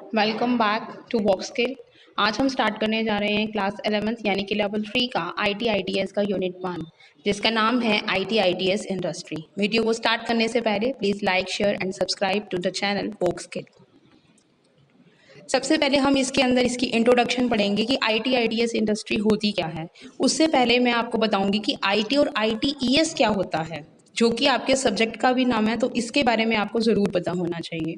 Welcome back to वॉक्सकिल। आज हम start करने जा रहे हैं क्लास 11th यानी कि लेवल 3 का IT/ITS का यूनिट 1 जिसका नाम है IT/ITS इंडस्ट्री। वीडियो को स्टार्ट करने से पहले please like share and subscribe to the channel वॉक्सकिल। सबसे पहले हम इसके अंदर इसकी इंट्रोडक्शन पढ़ेंगे कि IT/ITS इंडस्ट्री होती क्या है। उससे पहले मैं आपको बताऊंगी कि IT और ITES क्या होता है, जो कि आपके सब्जेक्ट का भी नाम है, तो इसके बारे में आपको ज़रूर पता होना चाहिए।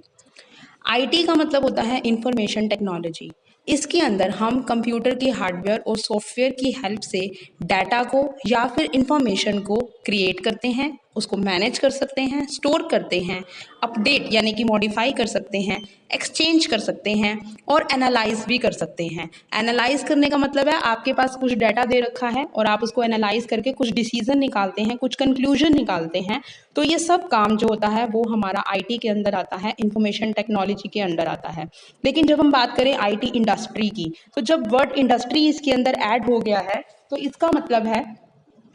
आईटी का मतलब होता है इंफॉर्मेशन टेक्नोलॉजी। इसके अंदर हम कंप्यूटर के हार्डवेयर और सॉफ्टवेयर की हेल्प से डाटा को या फिर इंफॉर्मेशन को क्रिएट करते हैं, उसको मैनेज कर सकते हैं, स्टोर करते हैं, अपडेट यानी कि मॉडिफाई कर सकते हैं, एक्सचेंज कर सकते हैं और एनालाइज भी कर सकते हैं। एनालाइज करने का मतलब है आपके पास कुछ डाटा दे रखा है और आप उसको एनालाइज करके कुछ डिसीजन निकालते हैं, कुछ कंक्लूजन निकालते हैं। तो ये सब काम जो होता है वो हमारा आईटी के अंदर आता है, इंफॉर्मेशन टेक्नोलॉजी के अंदर आता है। लेकिन जब हम बात करें आईटी इंडस्ट्री की, तो जब वर्ड इंडस्ट्री इसके अंदर ऐड हो गया है तो इसका मतलब है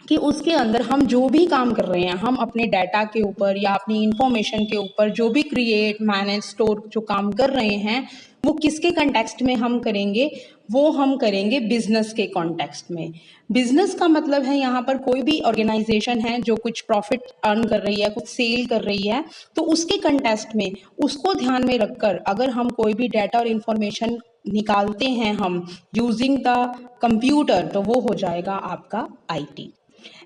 कि उसके अंदर हम जो भी काम कर रहे हैं, हम अपने डाटा के ऊपर या अपनी इंफॉर्मेशन के ऊपर जो भी क्रिएट मैनेज स्टोर जो काम कर रहे हैं, वो किसके कॉन्टेक्स्ट में हम करेंगे, वो हम करेंगे बिजनेस के कॉन्टेक्स्ट में। बिजनेस का मतलब है यहाँ पर कोई भी ऑर्गेनाइजेशन है जो कुछ प्रॉफिट अर्न कर रही है, कुछ सेल कर रही है, तो उसके कॉन्टेक्स्ट में उसको ध्यान में रखकर अगर हम कोई भी डाटा और इंफॉर्मेशन निकालते हैं हम यूजिंग द कंप्यूटर, तो वो हो जाएगा आपका आईटी।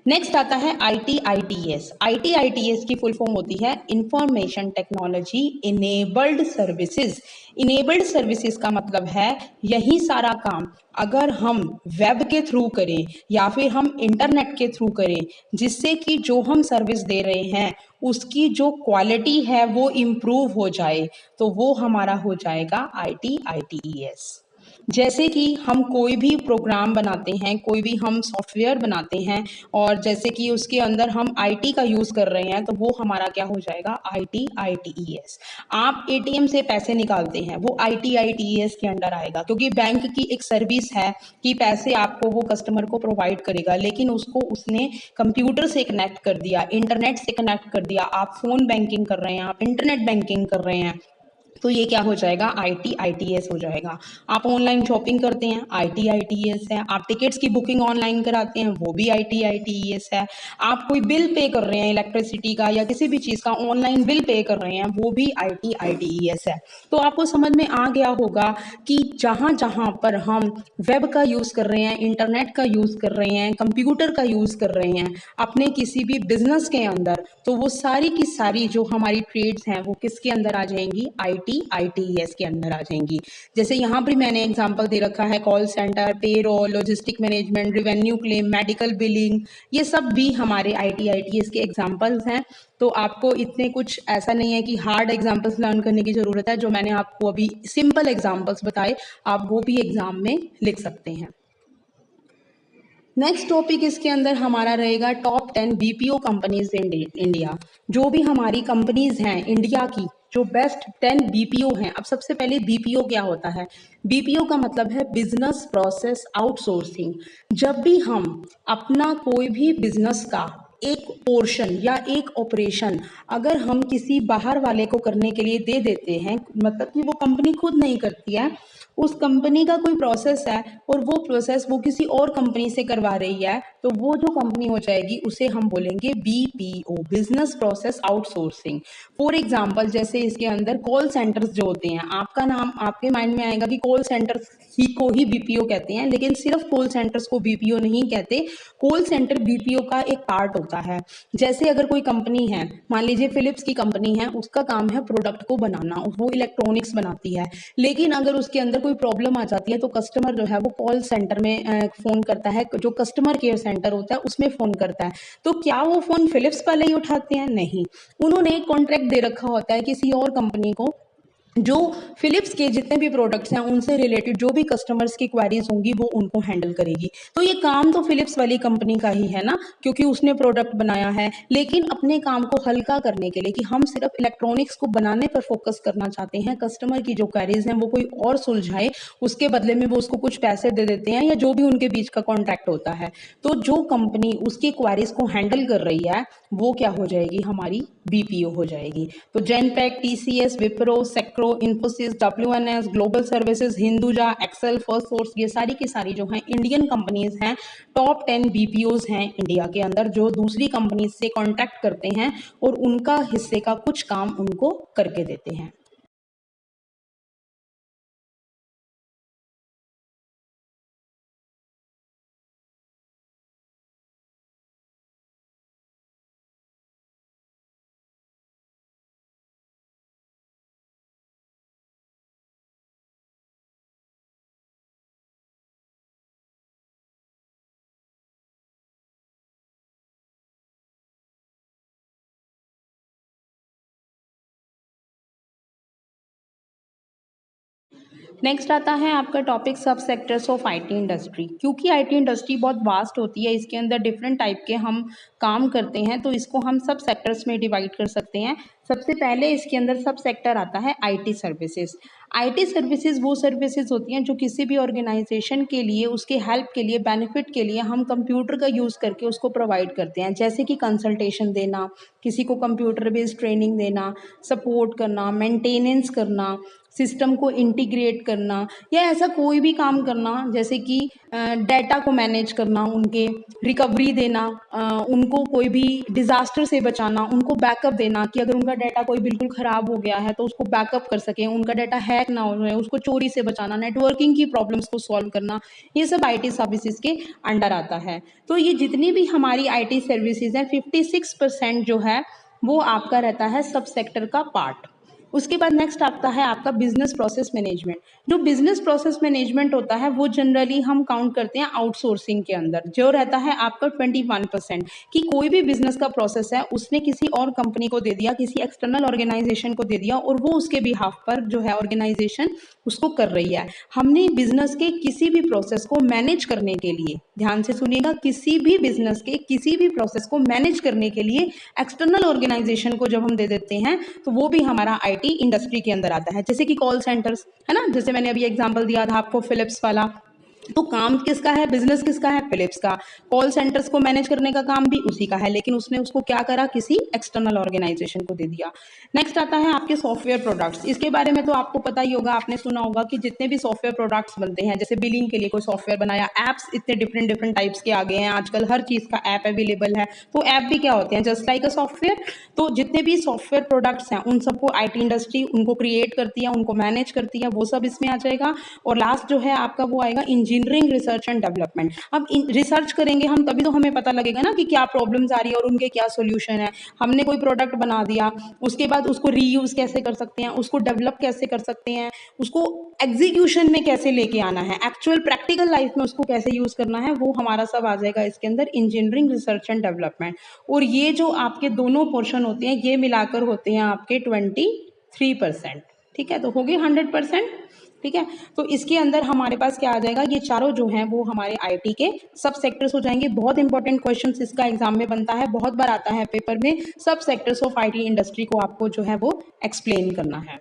नेक्स्ट आता है IT/ITS। IT/ITS की फुल फॉर्म होती है information technology enabled services. Enabled services का मतलब है यही सारा काम अगर हम वेब के थ्रू करें या फिर हम इंटरनेट के थ्रू करें, जिससे कि जो हम सर्विस दे रहे हैं उसकी जो क्वालिटी है वो इम्प्रूव हो जाए, तो वो हमारा हो जाएगा IT/ITES। जैसे कि हम कोई भी प्रोग्राम बनाते हैं, कोई भी हम सॉफ्टवेयर बनाते हैं और जैसे कि उसके अंदर हम आईटी का यूज़ कर रहे हैं, तो वो हमारा क्या हो जाएगा, IT/ITES। आप एटीएम से पैसे निकालते हैं, वो IT/ITES के अंडर आएगा, क्योंकि बैंक की एक सर्विस है कि पैसे आपको वो कस्टमर को प्रोवाइड करेगा, लेकिन उसको उसने कंप्यूटर से कनेक्ट कर दिया, इंटरनेट से कनेक्ट कर दिया, आप फ़ोन बैंकिंग कर रहे हैं, आप इंटरनेट बैंकिंग कर रहे हैं, तो ये क्या हो जाएगा, IT/ITES हो जाएगा। आप ऑनलाइन शॉपिंग करते हैं, IT/ITES है। आप टिकट्स की बुकिंग ऑनलाइन कराते हैं, वो भी IT/ITES है। आप कोई बिल पे कर रहे हैं इलेक्ट्रिसिटी का या किसी भी चीज़ का ऑनलाइन बिल पे कर रहे हैं, वो भी IT/ITES है। तो आपको समझ में आ गया होगा कि जहाँ जहाँ पर हम वेब का यूज़ कर रहे हैं, इंटरनेट का यूज़ कर रहे हैं, कंप्यूटर का यूज़ कर रहे हैं अपने किसी भी बिजनेस के अंदर, तो वो सारी की सारी जो हमारी ट्रेड्स हैं वो किसके अंदर आ जाएंगी, IT/ITES के अंदर आ जाएंगी। जैसे यहाँ पर मैंने एग्जांपल दे रखा है, call centre, payroll, logistic management, revenue claim, medical billing, ये सब भी हमारे IT/ITES के एग्जांपल्स हैं। तो आपको इतने कुछ ऐसा नहीं है कि हार्ड एग्जांपल्स लर्न करने की ज़रूरत है। जो मैंने आपको अभी सिंपल एग्जांपल्स बताए, आप वो भी एग्जाम में लिख सकते हैं। नेक्स्ट टॉपिक इसके अंदर हमारा रहेगा top 10 BPO companies in India. जो भी हमारी कंपनीज हैं इंडिया की, जो बेस्ट 10 BPO हैं। अब सबसे पहले BPO क्या होता है, BPO का मतलब है बिजनेस प्रोसेस आउटसोर्सिंग। जब भी हम अपना कोई भी बिजनेस का एक पोर्शन या एक ऑपरेशन अगर हम किसी बाहर वाले को करने के लिए दे देते हैं, मतलब कि वो कंपनी खुद नहीं करती है, उस कंपनी का कोई प्रोसेस है और वो प्रोसेस वो किसी और कंपनी से करवा रही है, तो वो जो कंपनी हो जाएगी उसे हम बोलेंगे BPO, business process outsourcing. For example, जैसे इसके अंदर कॉल सेंटर्स जो होते हैं, आपका नाम आपके माइंड में आएगा कि कॉल सेंटर्स ही को ही BPO कहते हैं, लेकिन सिर्फ कॉल सेंटर्स को BPO नहीं कहते। कॉल सेंटर BPO का एक पार्ट होता है। जैसे अगर कोई कंपनी है, मान लीजिए फिलिप्स की कंपनी है, उसका काम है प्रोडक्ट को बनाना, वो इलेक्ट्रॉनिक्स बनाती है, लेकिन अगर उसके अंदर कोई प्रॉब्लम आ जाती है तो कस्टमर जो है वो कॉल सेंटर में फ़ोन करता है, जो कस्टमर केयर सेंटर होता है उसमें फ़ोन करता है। तो क्या वो फ़ोन फिलिप्स वाले ही उठाते हैं? नहीं, उन्होंने एक कॉन्ट्रैक्ट दे रखा होता है किसी और कंपनी को, जो फिलिप्स के जितने भी प्रोडक्ट्स हैं उनसे रिलेटेड जो भी कस्टमर्स की क्वेरीज होंगी वो उनको हैंडल करेगी। तो ये काम तो फिलिप्स वाली कंपनी का ही है ना, क्योंकि उसने प्रोडक्ट बनाया है। लेकिन अपने काम को हल्का करने के लिए कि हम सिर्फ इलेक्ट्रॉनिक्स को बनाने पर फोकस करना चाहते हैं, कस्टमर की जो क्वेरीज हैं वो कोई और सुलझाए, उसके बदले में वो उसको कुछ पैसे दे देते हैं या जो भी उनके बीच का कॉन्टैक्ट होता है। तो जो कंपनी उसकी क्वेरीज को हैंडल कर रही है वो क्या हो जाएगी, हमारी BPO हो जाएगी। तो जेनपैक, TCS, विप्रो, सेक्रो, Wipro, Infosys, WNS, global services, Hinduja, Excel, first source, ये सारी की सारी जो हैं इंडियन कंपनीज हैं, टॉप 10 BPOs हैं इंडिया के अंदर, जो दूसरी कंपनीज से कॉन्टैक्ट करते हैं और उनका हिस्से का कुछ काम उनको करके देते हैं। नेक्स्ट आता है आपका टॉपिक सब सेक्टर्स ऑफ IT इंडस्ट्री। क्योंकि IT इंडस्ट्री बहुत वास्ट होती है, इसके अंदर डिफरेंट टाइप के हम काम करते हैं, तो इसको हम सब सेक्टर्स में डिवाइड कर सकते हैं। सबसे पहले इसके अंदर सब सेक्टर आता है IT सर्विसेज। IT सर्विसेज वो सर्विसेज होती हैं जो किसी भी ऑर्गेनाइजेशन के लिए, उसके हेल्प के लिए, बेनिफिट के लिए हम कंप्यूटर का यूज़ करके उसको प्रोवाइड करते हैं। जैसे कि कंसल्टेशन देना, किसी को कंप्यूटर बेस्ड ट्रेनिंग देना, सपोर्ट करना, मेंटेनेंस करना, सिस्टम को इंटीग्रेट करना, या ऐसा कोई भी काम करना, जैसे कि डाटा को मैनेज करना, उनके रिकवरी देना, उनको कोई भी डिज़ास्टर से बचाना, उनको बैकअप देना कि अगर उनका डाटा कोई बिल्कुल ख़राब हो गया है तो उसको बैकअप कर सकें, उनका डाटा हैक ना हो जाए, उसको चोरी से बचाना, नेटवर्किंग की प्रॉब्लम्स को सॉल्व करना, ये सब IT सर्विसेज के अंडर आता है। तो ये जितनी भी हमारी IT सर्विसेज हैं, 56% जो है वो आपका रहता है सब सेक्टर का पार्ट। उसके बाद नेक्स्ट आता है आपका बिजनेस प्रोसेस मैनेजमेंट। जो बिजनेस प्रोसेस मैनेजमेंट होता है वो जनरली हम काउंट करते हैं आउटसोर्सिंग के अंदर, जो रहता है आपका 21%, कि कोई भी बिजनेस का प्रोसेस है उसने किसी और कंपनी को दे दिया, किसी एक्सटर्नल ऑर्गेनाइजेशन को दे दिया, और वो उसके बिहाफ पर जो है ऑर्गेनाइजेशन उसको कर रही है। हमने बिजनेस के किसी भी प्रोसेस को मैनेज करने के लिए, ध्यान से सुनिएगा, किसी भी बिजनेस के किसी भी प्रोसेस को मैनेज करने के लिए एक्सटर्नल ऑर्गेनाइजेशन को जब हम दे देते हैं तो वो भी हमारा IT इंडस्ट्री के अंदर आता है। जैसे कि कॉल सेंटर्स है ना, जैसे मैंने अभी एग्जांपल दिया था आपको फिलिप्स वाला, तो काम किसका है, बिजनेस किसका है, फिलिप्स का। कॉल सेंटर्स को मैनेज करने का काम भी उसी का है, लेकिन उसने उसको क्या करा, किसी एक्सटर्नल ऑर्गेनाइजेशन को दे दिया। नेक्स्ट आता है आपके सॉफ्टवेयर प्रोडक्ट्स। इसके बारे में तो आपको पता ही होगा, आपने सुना होगा कि जितने भी सॉफ्टवेयर प्रोडक्ट्स बनते हैं, जैसे बिलिंग के लिए कोई सॉफ्टवेयर बनाया, एप्स इतने डिफरेंट डिफरेंट टाइप्स के आ गए हैं आजकल, हर चीज़ का ऐप अवेलेबल है, तो ऐप भी क्या होते हैं, जस्ट लाइक अ सॉफ्टवेयर। तो जितने भी सॉफ्टवेयर प्रोडक्ट्स हैं उन सबको IT इंडस्ट्री उनको क्रिएट करती है, उनको मैनेज करती है, वो सब इसमें आ जाएगा। और लास्ट जो है आपका वो आएगा इंजीनियरिंग, रिसर्च एंड डेवलपमेंट। अब रिसर्च करेंगे हम तभी तो हमें पता लगेगा ना कि क्या प्रॉब्लम्स आ रही है और उनके क्या सोल्यूशन है। हमने कोई प्रोडक्ट बना दिया, उसके बाद उसको रीयूज कैसे कर सकते हैं, उसको डेवलप कैसे कर सकते हैं, उसको एग्जीक्यूशन में कैसे लेके आना है, एक्चुअल प्रैक्टिकल लाइफ में उसको कैसे यूज करना है, वो हमारा सब आ जाएगा इसके अंदर, इंजीनियरिंग, रिसर्च एंड डेवलपमेंट। और ये जो आपके दोनों पोर्शन होते हैं ये मिलाकर होते हैं आपके 23%। ठीक है, तो हो गए 100%। ठीक है, तो इसके अंदर हमारे पास क्या आ जाएगा, ये चारों जो हैं वो हमारे IT के सब सेक्टर्स हो जाएंगे। बहुत इंपॉर्टेंट क्वेश्चन इसका एग्जाम में बनता है, बहुत बार आता है पेपर में, सब सेक्टर्स ऑफ IT इंडस्ट्री को आपको जो है वो एक्सप्लेन करना है।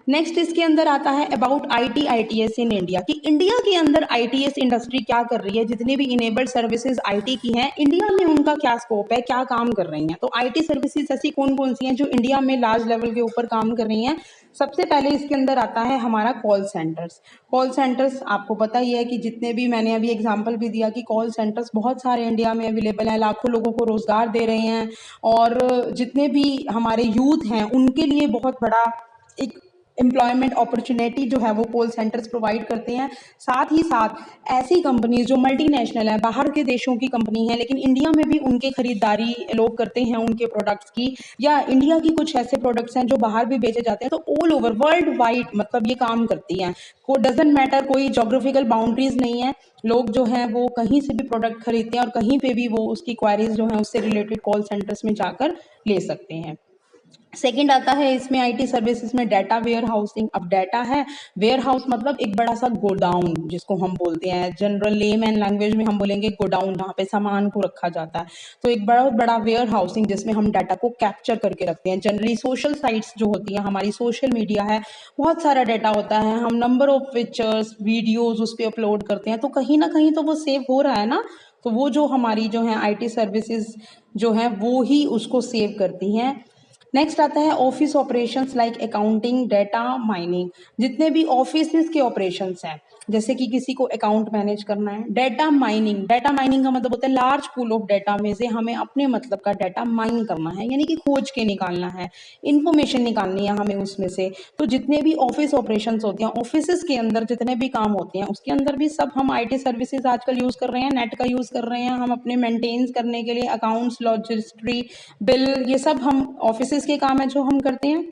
नेक्स्ट इसके अंदर आता है अबाउट ITS इन इंडिया, कि इंडिया के अंदर ITS इंडस्ट्री क्या कर रही है, जितनी भी इनेबल्ड सर्विसेज IT की हैं इंडिया में उनका क्या स्कोप है, क्या काम कर रही हैं। तो IT सर्विसेज ऐसी कौन कौन सी हैं जो इंडिया में लार्ज लेवल के ऊपर काम कर रही हैं। सबसे पहले इसके अंदर आता है हमारा कॉल सेंटर्स। कॉल सेंटर्स आपको पता ही है कि जितने भी, मैंने अभी एग्जांपल भी दिया कि कॉल सेंटर्स बहुत सारे इंडिया में अवेलेबल हैं, लाखों लोगों को रोजगार दे रहे हैं, और जितने भी हमारे यूथ हैं उनके लिए बहुत बड़ा एक एम्प्लॉयमेंट अपॉर्चुनिटी जो है वो कॉल सेंटर्स प्रोवाइड करते हैं। साथ ही साथ ऐसी कंपनीज जो मल्टीनेशनल है, बाहर के देशों की कंपनी है, लेकिन इंडिया में भी उनके खरीदारी लोग करते हैं उनके प्रोडक्ट्स की, या इंडिया की कुछ ऐसे प्रोडक्ट्स हैं जो बाहर भी बेचे जाते हैं, तो ऑल ओवर वर्ल्ड वाइड मतलब ये काम करती हैं। को डजेंट मैटर, कोई जोग्राफिकल बाउंड्रीज नहीं है, लोग जो हैं वो कहीं से भी प्रोडक्ट खरीदते हैं और कहीं पे भी वो उसकी क्वारीज जो हैं उससे रिलेटेड कॉल सेंटर्स में जाकर ले सकते हैं। सेकंड आता है इसमें IT सर्विसेज में डाटा वेयर हाउसिंग। अब डाटा है, वेयर हाउस मतलब एक बड़ा सा गोडाउन जिसको हम बोलते हैं, जनरल लेमैन लैंग्वेज में हम बोलेंगे गोडाउन, जहाँ पे सामान को रखा जाता है। तो एक बहुत बड़ा वेयर हाउसिंग जिसमें हम डाटा को कैप्चर करके रखते हैं। जनरली सोशल साइट्स जो होती हैं, हमारी सोशल मीडिया है, बहुत सारा डाटा होता है, हम नंबर ऑफ पिक्चर्स वीडियोज उस पर अपलोड करते हैं, तो कहीं ना कहीं तो वो सेव हो रहा है ना। तो वो जो हमारी जो है IT सर्विसेज जो है वो ही उसको सेव करती हैं। नेक्स्ट आता है office operations like accounting, data mining. जितने भी ऑफिस के ऑपरेशंस हैं, जैसे कि किसी को अकाउंट मैनेज करना है। डाटा माइनिंग, डाटा माइनिंग का मतलब होता है लार्ज पूल ऑफ डाटा में से हमें अपने मतलब का डाटा माइन करना है, यानी कि खोज के निकालना है, इंफॉर्मेशन निकालनी है हमें उसमें से। तो जितने भी ऑफिस ऑपरेशंस होती हैं, ऑफिस के अंदर जितने भी काम होते हैं, उसके अंदर भी सब हम आईटी सर्विसेज आजकल यूज कर रहे हैं, नेट का यूज कर रहे हैं हम अपने मेंटेन करने के लिए। अकाउंट्स, लॉजिस्ट्री, बिल, ये सब हम ऑफिस के काम है जो हम करते हैं।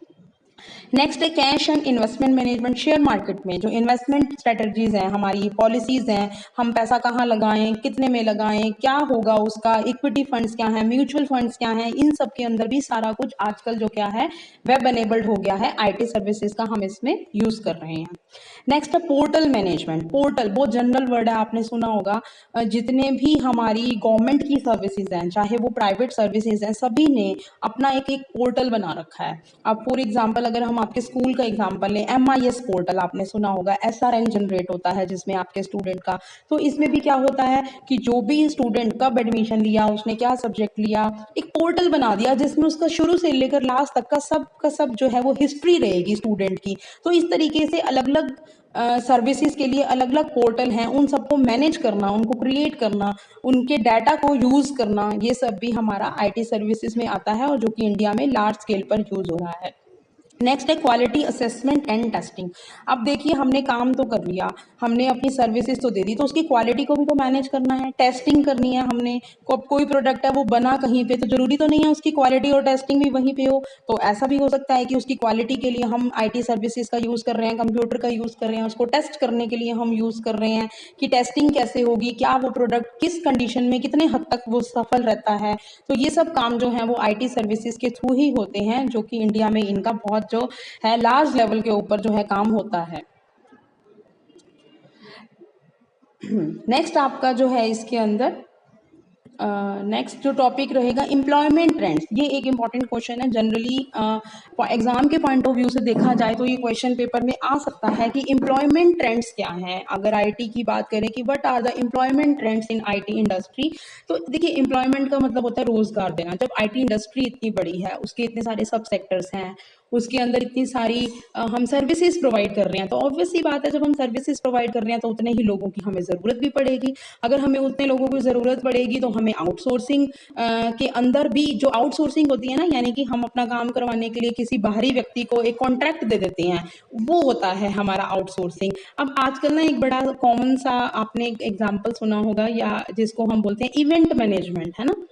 नेक्स्ट है cash and investment management. Share market में जो इन्वेस्टमेंट स्ट्रेटजीज हैं, हमारी पॉलिसीज हैं, हम पैसा कहाँ लगाएं, कितने में लगाएं, क्या होगा उसका, इक्विटी फंड्स क्या है, म्यूचुअल फंड्स क्या हैं, इन सब के अंदर भी सारा कुछ आजकल जो क्या है वेब एनेबल्ड हो गया है। आईटी सर्विसेज का हम इसमें यूज कर रहे हैं। नेक्स्ट है पोर्टल मैनेजमेंट। पोर्टल बहुत जनरल वर्ड है, आपने सुना होगा। जितने भी हमारी गवर्नमेंट की सर्विसेज हैं, चाहे वो प्राइवेट सर्विसेज हैं, सभी ने अपना एक एक पोर्टल बना रखा है। अब फॉर एग्जांपल अगर हम आपके स्कूल का एग्जांपल लें, MIS पोर्टल आपने सुना होगा, SRN जनरेट होता है जिसमें आपके स्टूडेंट का। तो इसमें भी क्या होता है कि जो भी स्टूडेंट कब एडमिशन लिया, उसने क्या सब्जेक्ट लिया, एक पोर्टल बना दिया जिसमें उसका शुरू से लेकर लास्ट तक का सब जो है वो हिस्ट्री रहेगी स्टूडेंट की। तो इस तरीके से अलग अलग सर्विसेज के लिए अलग अलग पोर्टल हैं, उन सबको मैनेज करना, उनको क्रिएट करना, उनके डाटा को यूज़ करना, ये सब भी हमारा आईटी सर्विसेज में आता है और जो कि इंडिया में लार्ज स्केल पर यूज़ हो रहा है। नेक्स्ट है क्वालिटी असेसमेंट एंड टेस्टिंग। अब देखिए हमने काम तो कर लिया, हमने अपनी सर्विसेज तो दे दी, तो उसकी क्वालिटी को भी तो मैनेज करना है, टेस्टिंग करनी है हमने। कोई प्रोडक्ट है वो बना कहीं पे, तो जरूरी तो नहीं है उसकी क्वालिटी और टेस्टिंग भी वहीं पे हो। तो ऐसा भी हो सकता है कि उसकी क्वालिटी के लिए हम आईटी सर्विसेज का यूज़ कर रहे हैं, कंप्यूटर का यूज़ कर रहे हैं, उसको टेस्ट करने के लिए हम यूज़ कर रहे हैं कि टेस्टिंग कैसे होगी, क्या वो प्रोडक्ट किस कंडीशन में कितने हद तक वो सफल रहता है। तो ये सब काम जो है वो आईटी सर्विसेज के थ्रू ही होते हैं, जो कि इंडिया में इनका बहुत जो है लार्ज लेवल के ऊपर जो है काम होता है। नेक्स्ट आपका जो है इसके अंदर नेक्स्ट जो टॉपिक रहेगा एम्प्लॉयमेंट ट्रेंड्स। ये एक इंपॉर्टेंट क्वेश्चन है, जनरली एग्जाम के पॉइंट ऑफ व्यू से देखा जाए तो ये क्वेश्चन पेपर में आ सकता है कि एम्प्लॉयमेंट ट्रेंड्स क्या हैं। अगर आईटी की बात करें कि what are the employment trends in IT industry, तो देखिए एम्प्लॉयमेंट का मतलब होता है रोजगार देना। जब आईटी इंडस्ट्री इतनी बड़ी है, उसके इतने सारे सब सेक्टर्स हैं, उसके अंदर इतनी सारी हम सर्विसेज प्रोवाइड कर रहे हैं, तो ऑब्वियस सी बात है जब हम सर्विसेज प्रोवाइड कर रहे हैं तो उतने ही लोगों की हमें ज़रूरत भी पड़ेगी। अगर हमें उतने लोगों की ज़रूरत पड़ेगी तो हमें आउटसोर्सिंग के अंदर भी जो आउटसोर्सिंग होती है ना, यानी कि हम अपना काम करवाने के लिए किसी बाहरी व्यक्ति को एक कॉन्ट्रैक्ट दे देते हैं, वो होता है हमारा आउटसोर्सिंग। अब आजकल ना एक बड़ा कॉमन सा आपने एक एग्जाम्पल सुना होगा, या जिसको हम बोलते हैं इवेंट मैनेजमेंट, है ना।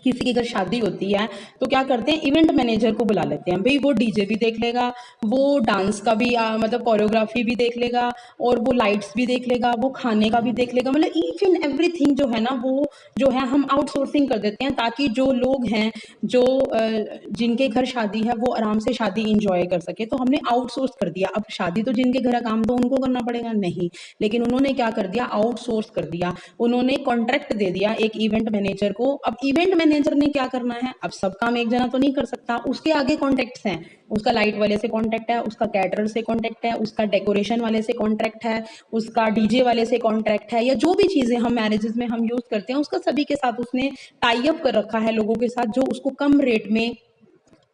किसी की अगर शादी होती है तो क्या करते हैं, इवेंट मैनेजर को बुला लेते हैं। भाई वो डीजे भी देख लेगा, वो डांस का भी मतलब कोरियोग्राफी भी देख लेगा, और वो लाइट्स भी देख लेगा, वो खाने का भी देख लेगा, मतलब ईच एंड एवरीथिंग जो है ना वो जो है हम आउटसोर्सिंग कर देते हैं, ताकि जो लोग हैं जो जिनके घर शादी है वो आराम से शादी इंजॉय कर सके। तो हमने आउटसोर्स कर दिया। अब शादी तो जिनके घर काम तो उनको करना पड़ेगा नहीं, लेकिन उन्होंने क्या कर दिया, आउटसोर्स कर दिया। उन्होंने कॉन्ट्रैक्ट दे दिया एक इवेंट मैनेजर को। अब इवेंट मैनेजर ने क्या करना है, अब सब काम एक जना तो नहीं कर सकता, उसके आगे कॉन्टैक्ट्स हैं, उसका लाइट वाले से कॉन्टैक्ट है, उसका कैटरर से कॉन्टैक्ट है, उसका डेकोरेशन वाले से कॉन्ट्रैक्ट है, उसका डीजे वाले से कॉन्ट्रैक्ट है, या जो भी चीजें हम मैरिजेस में हम यूज करते हैं उसका सभी के साथ उसने टाई अप कर रखा है लोगों के साथ, जो उसको कम रेट में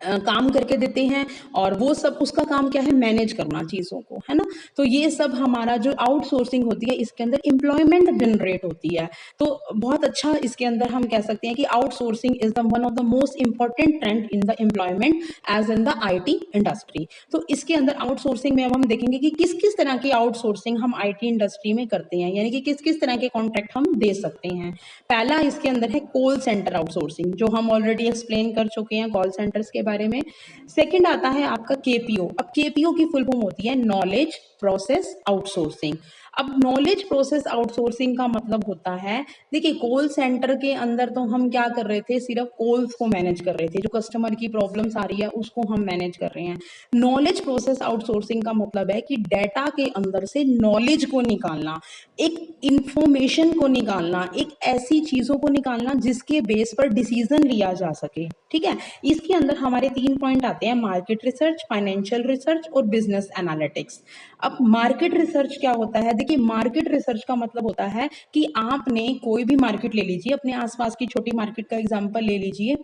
काम करके देते हैं, और वो सब उसका काम क्या है, मैनेज करना चीज़ों को, है ना। तो ये सब हमारा जो आउटसोर्सिंग होती है इसके अंदर एम्प्लॉयमेंट जनरेट होती है। तो बहुत अच्छा इसके अंदर हम कह सकते हैं कि outsourcing is the one of the most important trend in the employment age in the IT industry. तो इसके अंदर आउटसोर्सिंग में अब हम देखेंगे कि किस किस तरह की आउटसोर्सिंग हम आईटी इंडस्ट्री में करते हैं, यानी कि किस किस तरह के कॉन्ट्रैक्ट हम दे सकते हैं। पहला इसके अंदर है कॉल सेंटर आउटसोर्सिंग, जो हम ऑलरेडी एक्सप्लेन कर चुके हैं कॉल सेंटर्स के बारे में। सेकंड आता है आपका केपीओ। अब केपीओ की फुल फॉर्म होती है नॉलेज प्रोसेस आउटसोर्सिंग। अब नॉलेज प्रोसेस आउटसोर्सिंग का मतलब होता है, देखिए कॉल सेंटर के अंदर तो हम क्या कर रहे थे, सिर्फ कॉल्स को मैनेज कर रहे थे, जो कस्टमर की प्रॉब्लम्स आ रही है उसको हम मैनेज कर रहे हैं। नॉलेज प्रोसेस आउटसोर्सिंग का मतलब है कि डाटा के अंदर से नॉलेज को निकालना, एक इंफॉर्मेशन को निकालना, एक ऐसी चीजों को निकालना जिसके बेस पर डिसीजन लिया जा सके। ठीक है, इसके अंदर हमारे 3 पॉइंट आते हैं, मार्केट रिसर्च, फाइनेंशियल रिसर्च और बिजनेस एनालिटिक्स। अब मार्केट रिसर्च क्या होता है, देखिए मार्केट रिसर्च का मतलब होता है कि आपने कोई भी मार्केट ले लीजिए, अपने आसपास की छोटी मार्केट का एग्जांपल ले लीजिए,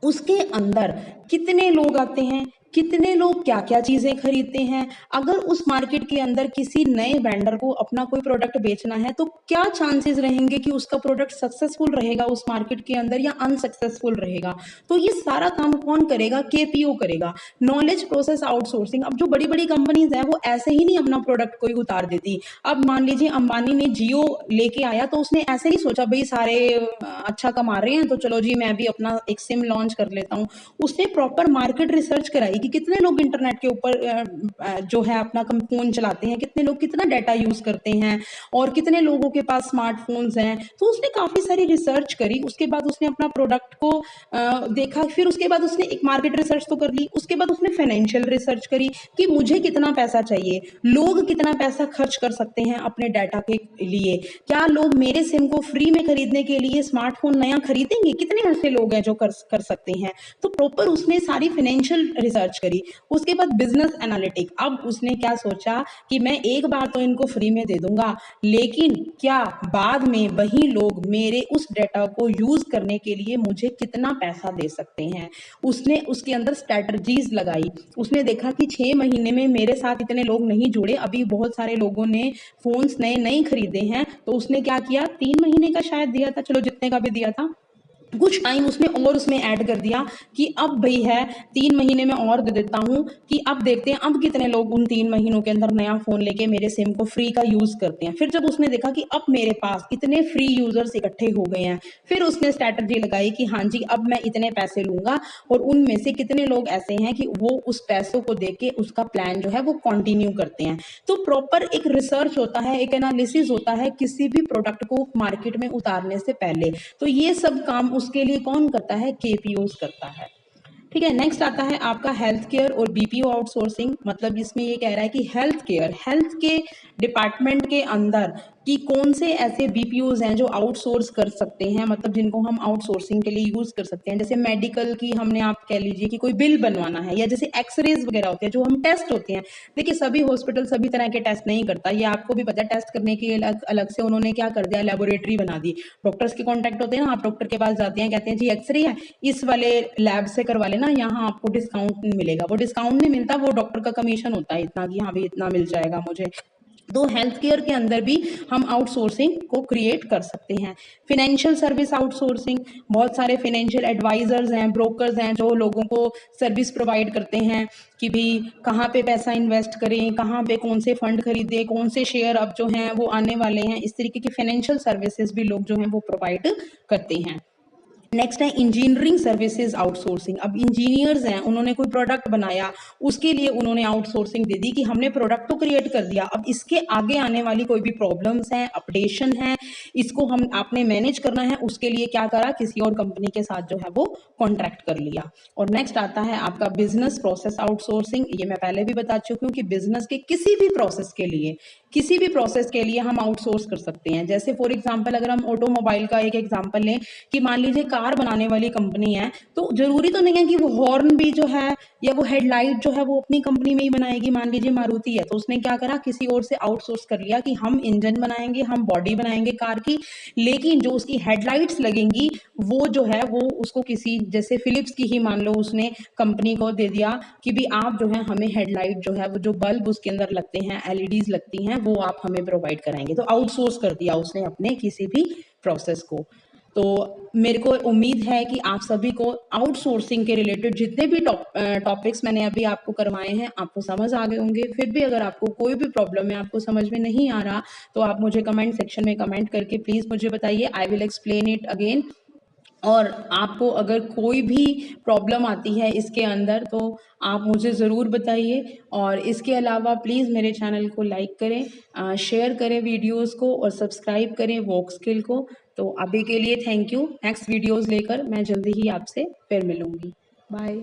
उसके अंदर कितने लोग आते हैं, कितने लोग क्या क्या चीज़ें खरीदते हैं। अगर उस मार्केट के अंदर किसी नए वेंडर को अपना कोई प्रोडक्ट बेचना है तो क्या चांसेस रहेंगे कि उसका प्रोडक्ट सक्सेसफुल रहेगा उस मार्केट के अंदर या अनसक्सेसफुल रहेगा। तो ये सारा काम कौन करेगा, केपीओ करेगा, नॉलेज प्रोसेस आउटसोर्सिंग। अब जो बड़ी बड़ी कंपनीज हैं वो ऐसे ही नहीं अपना प्रोडक्ट कोई उतार देती। अब मान लीजिए अंबानी ने जियो लेके आया तो उसने ऐसे नहीं सोचा भाई सारे अच्छा कमा रहे हैं तो चलो जी मैं भी अपना एक सिम लॉन्च कर लेता हूँ। उसने प्रॉपर मार्केट रिसर्च कराई कि कितने लोग इंटरनेट के ऊपर जो है अपना फोन चलाते हैं, कितने लोग कितना डाटा यूज करते हैं और कितने लोगों के पास स्मार्टफोन्स हैं। तो उसने काफी सारी रिसर्च करी, उसके बाद उसने अपना प्रोडक्ट को देखा, फिर उसके बाद उसने एक मार्केट रिसर्च तो कर ली, उसके बाद उसने फाइनेंशियल रिसर्च करी कि मुझे कितना पैसा चाहिए, लोग कितना पैसा खर्च कर सकते हैं अपने डाटा के लिए, क्या लोग मेरे सिम को फ्री में खरीदने के लिए स्मार्टफोन नया खरीदेंगे, कितने ऐसे लोग हैं जो कर सकते हैं। तो प्रॉपर उसने सारी फाइनेंशियल रिसर्च करी। उसके बाद बिजनेस एनालिटिक, अब उसने क्या सोचा कि मैं एक बार तो इनको फ्री में दे दूंगा, लेकिन क्या बाद में वही लोग मेरे उस डाटा को यूज करने के लिए मुझे कितना पैसा दे सकते हैं। उसने उसके अंदर स्ट्रैटेजीज लगाई। उसने देखा कि 6 महीने में मेरे साथ इतने लोग नहीं जुड़े, अभी बहुत सारे लोगों ने फोन्स नए नहीं खरीदे हैं, तो उसने क्या किया, 3 महीने का शायद दिया था, चलो जितने का भी दिया था कुछ टाइम उसने और उसमें ऐड कर दिया कि अब भाई है 3 महीने में और दे देता हूँ कि अब देखते हैं अब कितने लोग उन 3 महीनों के अंदर नया फोन लेके मेरे सिम को फ्री का यूज करते हैं। फिर जब उसने देखा कि अब मेरे पास इतने फ्री यूजर्स इकट्ठे हो गए हैं, फिर उसने स्ट्रैटेजी लगाई कि हाँ जी अब मैं इतने पैसे लूंगा और उनमें से कितने लोग ऐसे हैं कि वो उस पैसों को देख के उसका प्लान जो है वो कंटिन्यू करते हैं। तो प्रॉपर एक रिसर्च होता है, एक एनालिसिस होता है किसी भी प्रोडक्ट को मार्केट में उतारने से पहले। तो ये सब काम उसके लिए कौन करता है, केपीओस करता है। ठीक है, नेक्स्ट आता है आपका हेल्थ केयर और बीपीओ आउटसोर्सिंग। मतलब इसमें ये कह रहा है कि हेल्थ केयर, हेल्थ के डिपार्टमेंट के अंदर कि कौन से ऐसे बीपीओज हैं जो आउटसोर्स कर सकते हैं, मतलब जिनको हम आउटसोर्सिंग के लिए यूज कर सकते हैं। जैसे मेडिकल की हमने, आप कह लीजिए कि कोई बिल बनवाना है, या जैसे एक्सरेज वगैरह होते हैं जो हम टेस्ट होते हैं। देखिए सभी हॉस्पिटल सभी तरह के टेस्ट नहीं करता, ये आपको भी पता है। टेस्ट करने के अलग अलग से उन्होंने क्या कर दिया, लेबोरेटरी बना दी। डॉक्टर्स के कॉन्टैक्ट होते हैं ना, आप डॉक्टर के पास जाते हैं, कहते हैं जी एक्सरे है इस वाले लैब से करवा लेना, यहाँ आपको डिस्काउंट मिलेगा। वो डिस्काउंट नहीं मिलता, वो डॉक्टर का कमीशन होता है इतना कि हाँ भी इतना मिल जाएगा मुझे। तो हेल्थ केयर के अंदर भी हम आउटसोर्सिंग को क्रिएट कर सकते हैं। फिनेंशियल सर्विस आउटसोर्सिंग, बहुत सारे फिनेंशियल एडवाइजर्स हैं, ब्रोकर्स हैं जो लोगों को सर्विस प्रोवाइड करते हैं कि भी कहाँ पे पैसा इन्वेस्ट करें, कहाँ पे कौन से फंड खरीदें, कौन से शेयर अब जो हैं वो आने वाले हैं। इस तरीके की फाइनेंशियल सर्विसेज भी लोग जो हैं वो प्रोवाइड करते हैं। नेक्स्ट है इंजीनियरिंग सर्विसेज आउटसोर्सिंग। अब इंजीनियर्स हैं, उन्होंने कोई प्रोडक्ट बनाया, उसके लिए उन्होंने आउटसोर्सिंग दे दी कि हमने प्रोडक्ट तो क्रिएट कर दिया, अब इसके आगे आने वाली कोई भी प्रॉब्लम्स हैं, अपडेशन है, इसको हम आपने मैनेज करना है, उसके लिए क्या करा, किसी और कंपनी के साथ जो है वो कॉन्ट्रैक्ट कर लिया। और नेक्स्ट आता है आपका बिजनेस प्रोसेस आउटसोर्सिंग। ये मैं पहले भी बता चुकी हूँ कि बिजनेस के किसी भी प्रोसेस के लिए, किसी भी प्रोसेस के लिए हम आउटसोर्स कर सकते हैं। जैसे फॉर एग्जांपल अगर हम ऑटोमोबाइल का एक एग्जांपल लें कि मान लीजिए कार बनाने वाली कंपनी है, तो जरूरी तो नहीं है कि वो हॉर्न भी जो है या वो हेडलाइट जो है वो अपनी कंपनी में ही बनाएगी। मान लीजिए मारुति है तो उसने क्या करा, किसी और से आउटसोर्स कर लिया कि हम इंजन बनाएंगे, हम बॉडी बनाएंगे कार की, लेकिन जो उसकी हेडलाइट्स लगेंगी वो जो है वो उसको किसी, जैसे फिलिप्स की ही मान लो, उसने कंपनी को दे दिया कि भी आप जो है हमें हेडलाइट जो है वो जो बल्ब उसके अंदर लगते हैं, एलईडीज लगती हैं, वो आप हमें प्रोवाइड कराएंगे। तो आउटसोर्स कर दिया उसने अपने किसी भी प्रोसेस को। तो मेरे को उम्मीद है कि आप सभी को आउटसोर्सिंग के रिलेटेड जितने भी टॉपिक्स मैंने अभी आपको करवाए हैं आपको समझ आ गए होंगे। फिर भी अगर आपको कोई भी प्रॉब्लम है, आपको समझ में नहीं आ रहा, तो आप मुझे कमेंट सेक्शन में कमेंट करके प्लीज़ मुझे बताइए, I will explain it again. और आपको अगर कोई भी प्रॉब्लम आती है इसके अंदर तो आप मुझे ज़रूर बताइए। और इसके अलावा प्लीज़ मेरे चैनल को लाइक करें, शेयर करें वीडियोस को और सब्सक्राइब करें वॉक स्किल को। तो अभी के लिए थैंक यू। नेक्स्ट वीडियोस लेकर मैं जल्दी ही आपसे फिर मिलूँगी। बाय।